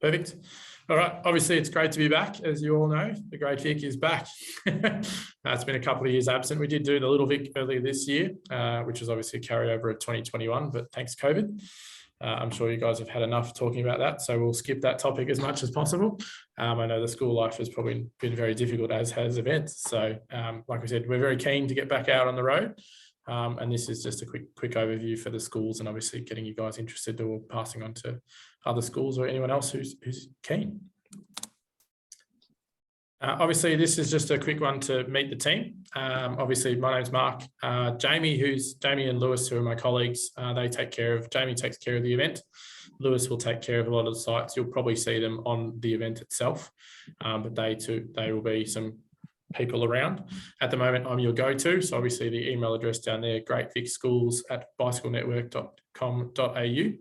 Perfect. All right. Obviously, it's great to be back. As you all know, the Great Vic is back. It's been a couple of years absent. We did do the Little Vic earlier this year, which was obviously a carryover of 2021, but thanks COVID. I'm sure you guys have had enough talking about that, so we'll skip that topic as much as possible. I know the school life has probably been very difficult, as has events. So like I said, we're very keen to get back out on the road. And this is just a quick overview for the schools, and obviously getting you guys interested or passing on to other schools or anyone else who's keen. Obviously, this is just a quick one to meet the team. Obviously, my name's Mark. Jamie and Lewis, who are my colleagues, Jamie takes care of the event. Lewis will take care of a lot of the sites. You'll probably see them on the event itself, but they will be some people around. At the moment, I'm your go-to. So obviously the email address down there, greatvicschools@bicyclenetwork.com.au,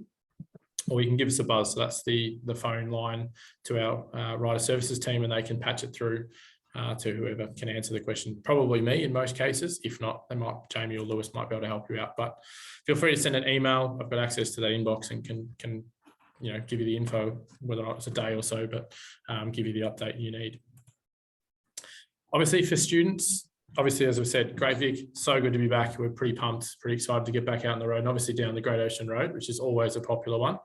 or you can give us a buzz. So that's the phone line to our rider services team, and they can patch it through to whoever can answer the question. Probably me in most cases. If not, Jamie or Lewis might be able to help you out. But feel free to send an email. I've got access to that inbox and can give you the info, whether or not it's a day or so, but give you the update you need. Obviously for students, as I said, Great Vic, so good to be back. We're pretty pumped, pretty excited to get back out on the road, and obviously down the Great Ocean Road, which is always a popular one.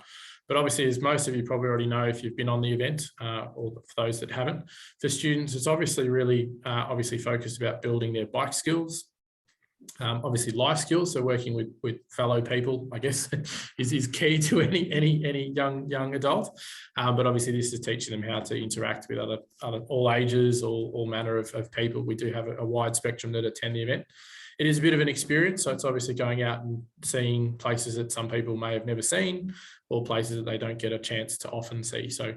But obviously, as most of you probably already know, if you've been on the event, or for those that haven't, for students, it's obviously really focused about building their bike skills. Obviously life skills, so working with fellow people, I guess, is key to any young adult. But obviously this is teaching them how to interact with other all ages, all manner of people. We do have a wide spectrum that attend the event. It is a bit of an experience, so it's obviously going out and seeing places that some people may have never seen, or places that they don't get a chance to often see. So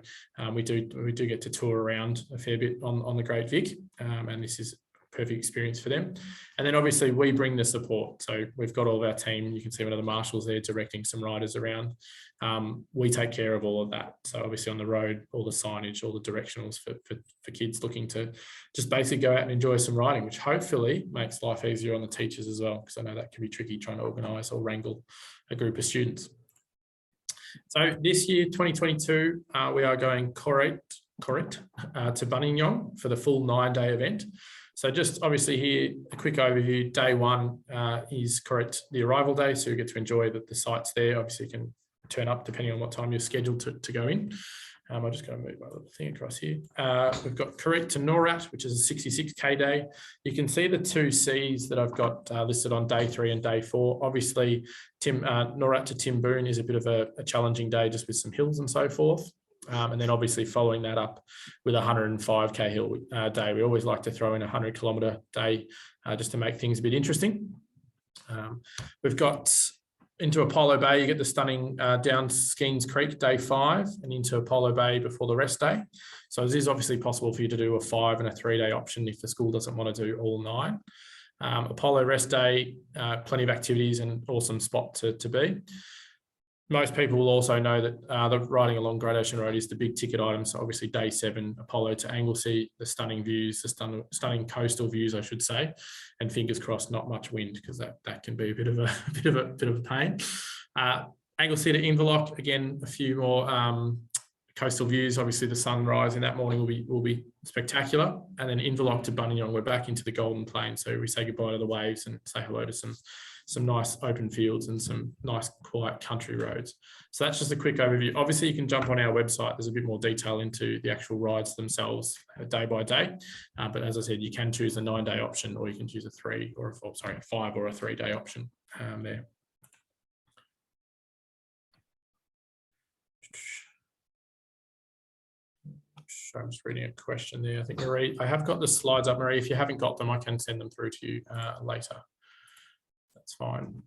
we do get to tour around a fair bit on the Great Vic, and this is perfect experience for them. And then obviously we bring the support. So we've got all of our team. You can see one of the marshals there directing some riders around. We take care of all of that. So obviously on the road, all the signage, all the directionals for kids looking to just basically go out and enjoy some riding, which hopefully makes life easier on the teachers as well, because I know that can be tricky trying to organise or wrangle a group of students. So this year, 2022, we are going correct to Buninyong for the full 9-day event. So just obviously here, a quick overview. Day one is correct, the arrival day. So you get to enjoy the sites there. Obviously you can turn up depending on what time you're scheduled to go in. I'm just going to move my little thing across here. We've got correct to Norat, which is a 66K day. You can see the 2 Cs that I've got listed on day 3 and day 4. Obviously, Norat to Timboon is a bit of a challenging day, just with some hills and so forth. And then obviously following that up with a 105K hill day. We always like to throw in a 100-kilometre day just to make things a bit interesting. We've got into Apollo Bay, you get the stunning down Skeens Creek day 5, and into Apollo Bay before the rest day. So it is obviously possible for you to do a 5 and a 3-day option if the school doesn't want to do all 9. Apollo rest day, plenty of activities and awesome spot to be. Most people will also know that the riding along Great Ocean Road is the big ticket item. So obviously day 7, Apollo to Anglesey, the stunning views, the stunning coastal views, I should say, and fingers crossed, not much wind, because that can be a bit of a pain. Anglesey to Inverloch, again, a few more coastal views. Obviously the sunrise in that morning will be spectacular. And then Inverloch to Buninyong, we're back into the Golden Plain. So we say goodbye to the waves and say hello to some nice open fields and some nice quiet country roads. So that's just a quick overview. Obviously you can jump on our website. There's a bit more detail into the actual rides themselves day by day. But as I said, you can choose a 9-day option, or you can choose a 5 or a 3-day option there. I'm just reading a question there. I think Marie, I have got the slides up, Marie. If you haven't got them, I can send them through to you later. That's fine.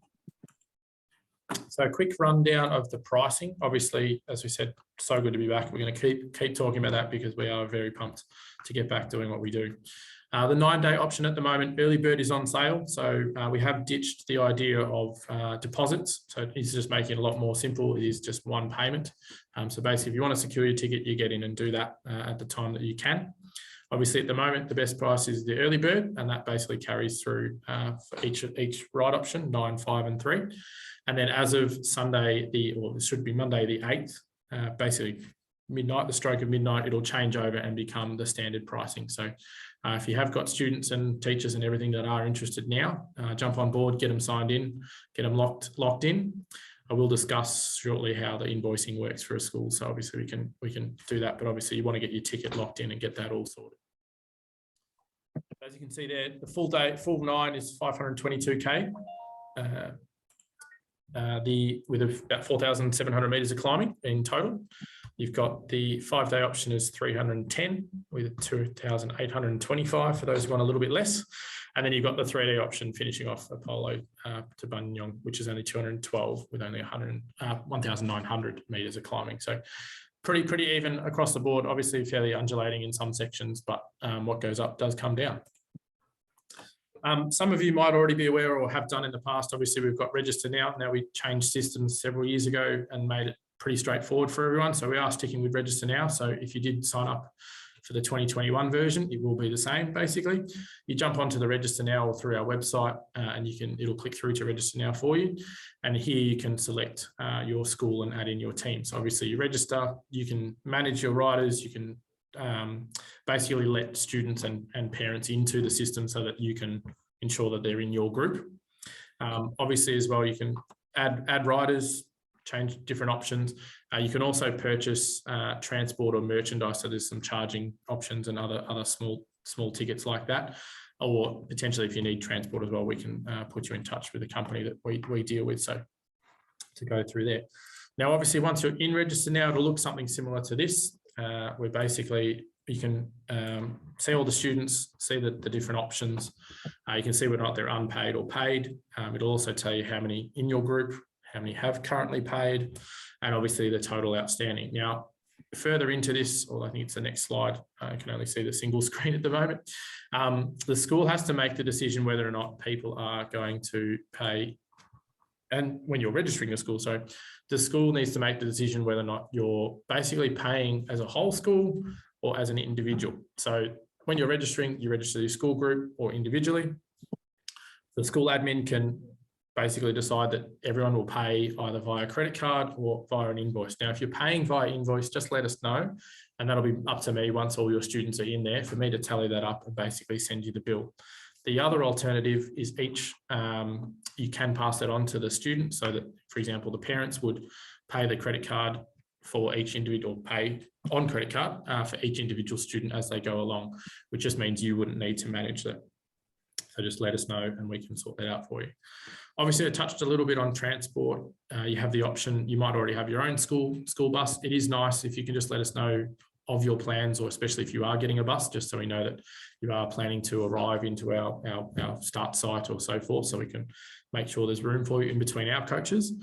So a quick rundown of the pricing. Obviously, as we said, so good to be back. We're going to keep talking about that because we are very pumped to get back doing what we do. The 9-day option at the moment, early bird is on sale. So we have ditched the idea of deposits. So it's just making it a lot more simple. It is just one payment. So basically, if you want to secure your ticket, you get in and do that at the time that you can. Obviously, at the moment, the best price is the early bird, and that basically carries through for each ride option, 9, 5, and 3. And then as of Sunday, or it should be Monday the 8th, basically midnight, the stroke of midnight, it'll change over and become the standard pricing. So if you have got students and teachers and everything that are interested now, jump on board, get them signed in, get them locked in. I will discuss shortly how the invoicing works for a school. So obviously we can do that, but obviously you want to get your ticket locked in and get that all sorted. As you can see there, the full 9 is 522K. With about 4,700 meters of climbing in total. You've got the 5-day option is 310 with 2,825 for those who want a little bit less. And then you've got the 3-day option finishing off Apollo to Buninyong, which is only 212 with only 1,900 meters of climbing. So pretty even across the board, obviously fairly undulating in some sections, but what goes up does come down. Some of you might already be aware or have done in the past. Obviously, we've got Register Now. Now we changed systems several years ago and made it pretty straightforward for everyone. So we are sticking with Register Now. So if you did sign up for the 2021 version, it will be the same, basically. You jump onto the Register Now or through our website and it'll click through to Register Now for you. And here you can select your school and add in your team. So obviously you register, you can manage your riders, you can basically let students and parents into the system so that you can ensure that they're in your group. Obviously as well, you can add riders, change different options. You can also purchase transport or merchandise. So there's some charging options and other small tickets like that. Or potentially if you need transport as well, we can put you in touch with a company that we deal with. So to go through there. Now, obviously, once you're in Register Now, it'll look something similar to this, where basically you can see all the students, see the different options. You can see whether or not they're unpaid or paid. It'll also tell you how many in your group, how many have currently paid, and obviously the total outstanding. Now, further into this, or I think it's the next slide, I can only see the single screen at the moment. The school has to make the decision whether or not people are going to pay. And when you're registering a school, so the school needs to make the decision whether or not you're basically paying as a whole school or as an individual. So when you're registering, you register your school group or individually. The school admin can basically decide that everyone will pay either via credit card or via an invoice. Now, if you're paying via invoice, just let us know, and that'll be up to me once all your students are in there for me to tally that up and basically send you the bill. The other alternative is you can pass that on to the student so that, for example, the parents would pay the credit card for each individual, pay on credit card for each individual student as they go along, which just means you wouldn't need to manage that. So just let us know and we can sort that out for you. Obviously, I touched a little bit on transport. You have the option, you might already have your own school bus. It is nice if you can just let us know of your plans, or especially if you are getting a bus, just so we know that you are planning to arrive into our start site or so forth, so we can make sure there's room for you in between our coaches.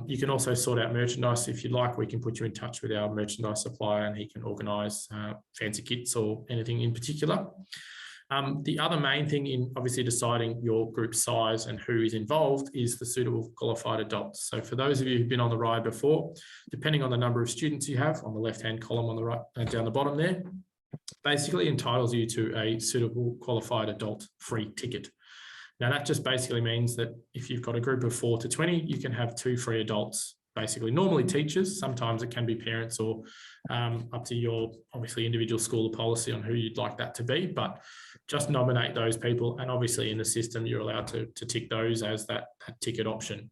You can also sort out merchandise if you'd like. We can put you in touch with our merchandise supplier and he can organise fancy kits or anything in particular. The other main thing in obviously deciding your group size and who is involved is the suitable qualified adults. So for those of you who've been on the ride before, depending on the number of students you have on the left-hand column on the right and down the bottom there, basically entitles you to a suitable qualified adult free ticket. Now that just basically means that if you've got a group of 4 to 20, you can have 2 free adults, basically normally teachers. Sometimes it can be parents or up to your obviously individual school policy on who you'd like that to be, but just nominate those people. And obviously in the system, you're allowed to tick those as that ticket option.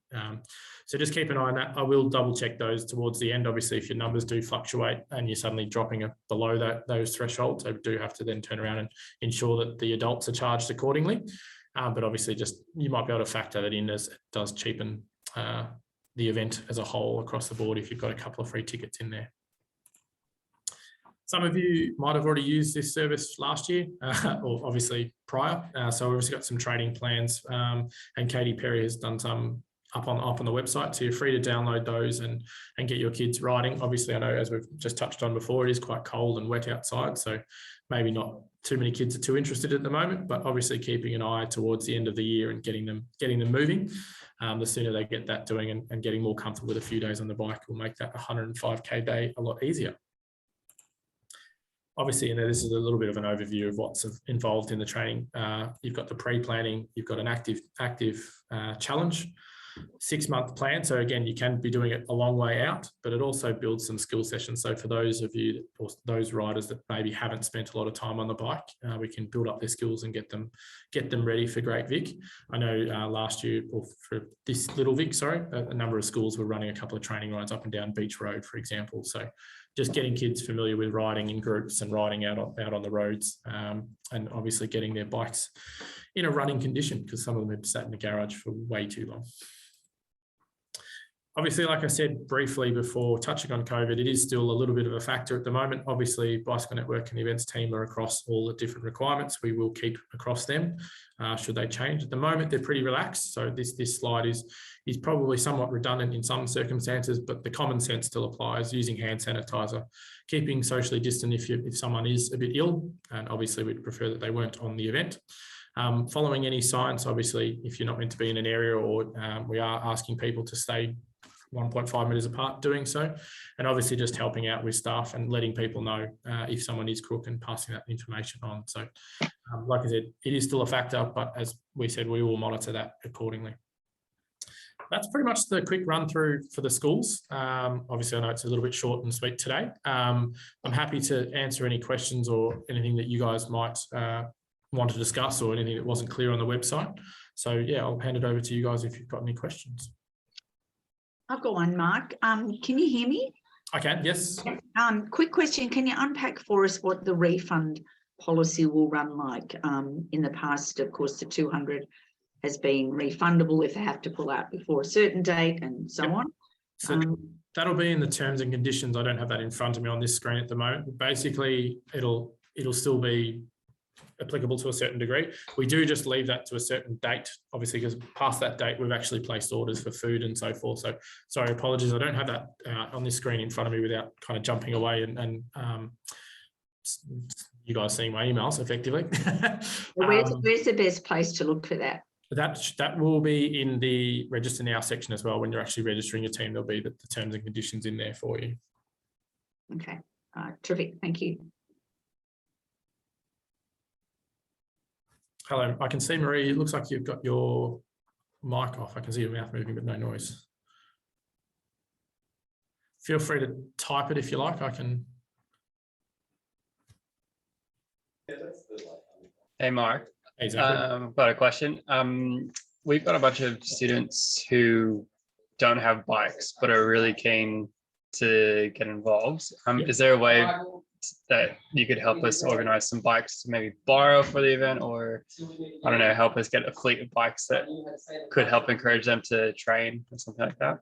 So just keep an eye on that. I will double check those towards the end. Obviously, if your numbers do fluctuate and you're suddenly dropping below those thresholds, I do have to then turn around and ensure that the adults are charged accordingly. But obviously you might be able to factor that in, as it does cheapen the event as a whole across the board if you've got a couple of free tickets in there. Some of you might have already used this service last year or obviously prior. So we've also got some training plans and Katie Perry has done some up on the website. So you're free to download those and get your kids riding. Obviously, I know as we've just touched on before, it is quite cold and wet outside. So maybe not too many kids are too interested at the moment, but obviously keeping an eye towards the end of the year and getting them moving. The sooner they get that doing and getting more comfortable with a few days on the bike will make that 105K day a lot easier. Obviously, this is a little bit of an overview of what's involved in the training. You've got the pre-planning, you've got an active challenge. 6-month plan. So again, you can be doing it a long way out, but it also builds some skill sessions. So for those of you, or those riders that maybe haven't spent a lot of time on the bike, we can build up their skills and get them ready for Great Vic. I know last year, or for this Little Vic, sorry, a number of schools were running a couple of training rides up and down Beach Road, for example. So just getting kids familiar with riding in groups and riding out on the roads, and obviously getting their bikes in a running condition, because some of them have sat in the garage for way too long. Obviously, like I said briefly before, touching on COVID, it is still a little bit of a factor at the moment. Obviously, Bicycle Network and the events team are across all the different requirements. We will keep across them should they change. At the moment, they're pretty relaxed. So this slide is probably somewhat redundant in some circumstances, but the common sense still applies. Using hand sanitizer, keeping socially distant if someone is a bit ill, and obviously we'd prefer that they weren't on the event. Following any science, obviously, if you're not meant to be in an area, or we are asking people to stay 1.5 meters apart doing so, and obviously just helping out with staff and letting people know if someone is crook and passing that information on. So like I said, it is still a factor, but as we said, we will monitor that accordingly. That's pretty much the quick run through for the schools. Obviously, I know it's a little bit short and sweet today. I'm happy to answer any questions or anything that you guys might want to discuss, or anything that wasn't clear on the website. So yeah, I'll hand it over to you guys if you've got any questions. I've got one, Mark. Can you hear me? I can, yes. Quick question. Can you unpack for us what the refund policy will run like? In the past, of course, the 200 has been refundable if they have to pull out before a certain date and so on. So that'll be in the terms and conditions. I don't have that in front of me on this screen at the moment. But basically, it'll still be applicable to a certain degree. We do just leave that to a certain date, obviously, because past that date, we've actually placed orders for food and so forth. So sorry, apologies. I don't have that on this screen in front of me without kind of jumping away and you guys seeing my emails effectively. Where's the best place to look for that? That will be in the register now section as well. When you're actually registering your team, there'll be the terms and conditions in there for you. Okay, terrific. Thank you. Hello, I can see Marie. It looks like you've got your mic off. I can see your mouth moving, but no noise. Feel free to type it if you like. I can. Hey, Mark. Hey, Zachary. Got a question. We've got a bunch of students who don't have bikes but are really keen to get involved. Yep. Is there a way that you could help us organize some bikes to maybe borrow for the event, or I don't know, help us get a fleet of bikes that could help encourage them to train or something like that?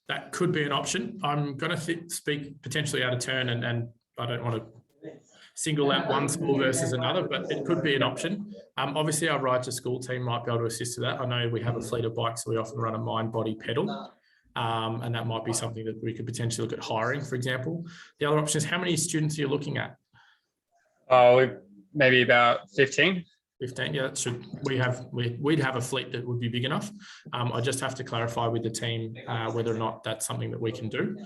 That could be an option. I'm going to speak potentially out of turn, and I don't want to single out one school versus another, but it could be an option. Obviously, our Ride to School team might be able to assist with that. I know we have a fleet of bikes, so we often run a mind, body, pedal. And that might be something that we could potentially look at hiring, for example. The other option is, how many students are you looking at? Maybe about 15. 15, yeah, we'd have a fleet that would be big enough. I just have to clarify with the team whether or not that's something that we can do.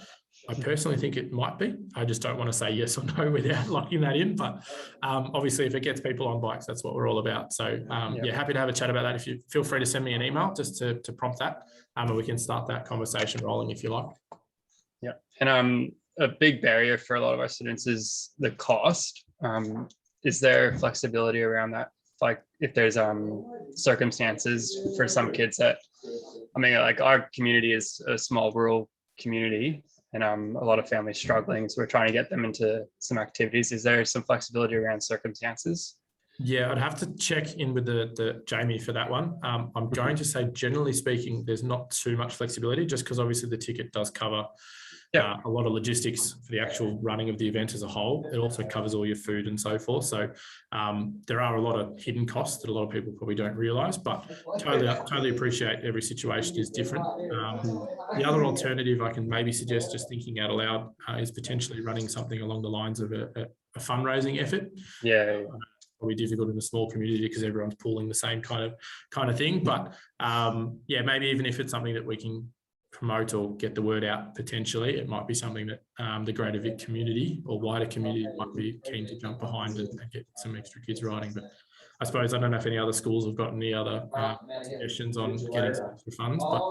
I personally think it might be. I just don't want to say yes or no without locking that in. But obviously, if it gets people on bikes, that's what we're all about. So yeah, happy to have a chat about that. If you feel free to send me an email just to prompt that, and we can start that conversation rolling if you like. Yeah, and a big barrier for a lot of our students is the cost. Is there flexibility around that? Like if there's circumstances for some kids that, I mean, like our community is a small rural community, and a lot of families struggling, so we're trying to get them into some activities. Is there some flexibility around circumstances? Yeah, I'd have to check in with the Jamie for that one. I'm going to say, generally speaking, there's not too much flexibility, just because obviously the ticket does cover a lot of logistics for the actual running of the event as a whole. It also covers all your food and so forth. So there are a lot of hidden costs that a lot of people probably don't realise, but totally appreciate every situation is different. The other alternative I can maybe suggest, just thinking out aloud, is potentially running something along the lines of a fundraising effort. Yeah. Probably difficult in a small community because everyone's pulling the same kind of thing. But yeah, maybe even if it's something that we can promote or get the word out, potentially it might be something that the Greater Vic community or wider community might be keen to jump behind and get some extra kids riding. But I don't know if any other schools have got any other suggestions on getting some extra funds, but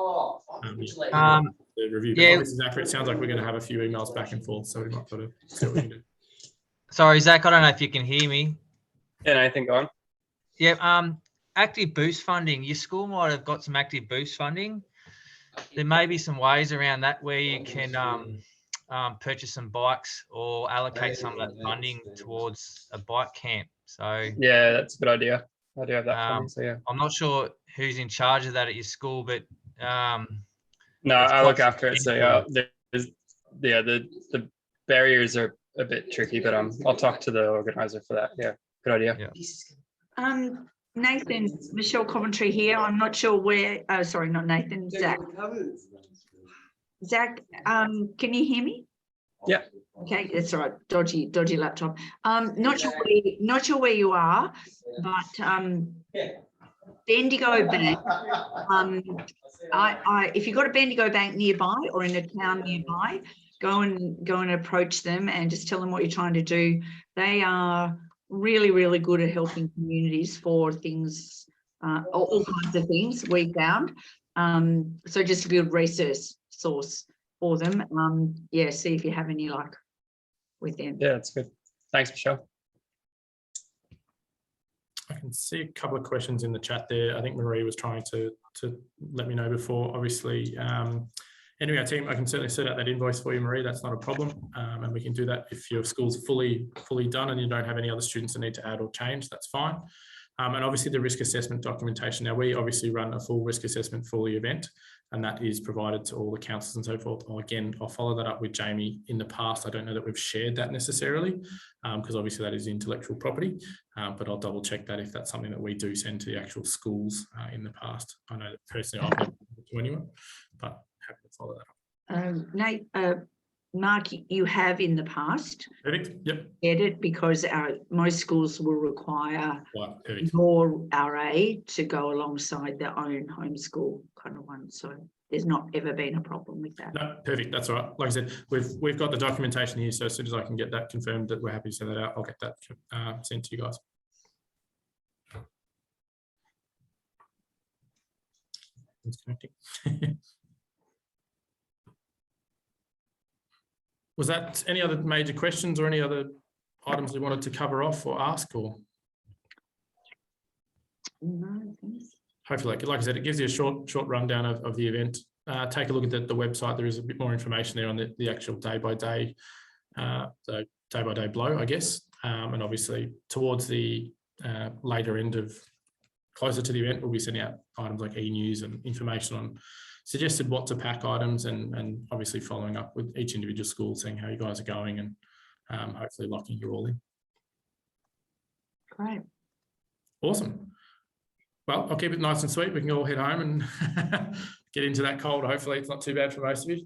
The review. But Yeah. this is accurate. It sounds like we're going to have a few emails back and forth, so we might sort of see what we can do. Sorry, Zach, I don't know if you can hear me. And I think on. Yeah, active boost funding. Your school might have got some active boost funding. There may be some ways around that where you can purchase some bikes or allocate some of that funding towards a bike camp. So Yeah, that's a good idea. I do have that funding, so yeah. I'm not sure who's in charge of that at your school, but No, it's I look quite after it. So yeah, the barriers are a bit tricky, but I'll talk to the organizer for that. Yeah, good idea. Yeah. Nathan, Michelle Coventry here. I'm not sure where. Oh, sorry, not Nathan. Zach. Zach, can you hear me? Yeah. Okay, that's all right. Dodgy laptop. Not sure where you are, but Bendigo Bank. If you've got a Bendigo Bank nearby or in a town nearby, go and approach them and just tell them what you're trying to do. They are really, really good at helping communities for things, all kinds of things we found. So just a good research source for them. Yeah, see if you have any luck with them. Yeah, that's good. Thanks, Michelle. I can see a couple of questions in the chat there. I think Marie was trying to let me know before. Obviously, anyway, our team, I can certainly set out that invoice for you, Marie. That's not a problem, and we can do that if your school's fully done and you don't have any other students that need to add or change. That's fine. And obviously the risk assessment documentation. Now, we obviously run a full risk assessment for the event, and that is provided to all the councils and so forth. I'll follow that up with Jamie. In the past, I don't know that we've shared that necessarily, because obviously that is intellectual property, but I'll double check that if that's something that we do send to the actual schools in the past. I know that personally I've never sent it to anyone, but happy to follow that up. Nate, Mark, you have in the past. Perfect. Yep. Edit because most schools will require Right. Perfect. more RA to go alongside their own homeschool kind of one. So there's not ever been a problem with that. No, perfect. That's all right. Like I said, we've got the documentation here, so as soon as I can get that confirmed that we're happy to send that out, I'll get that sent to you guys. It's connecting. Was that any other major questions or any other items we wanted to cover off or ask? Or No, thanks. hopefully, like I said, it gives you a short rundown of the event. Take a look at the website. There is a bit more information there on the actual day-by-day blow, I guess. And obviously, towards the later end of closer to the event, we'll be sending out items like e-news and information on suggested what to pack items, and obviously following up with each individual school, seeing how you guys are going, and hopefully locking you all in. Great. Awesome. Well, I'll keep it nice and sweet. We can all head home and get into that cold. Hopefully it's not too bad for most of you.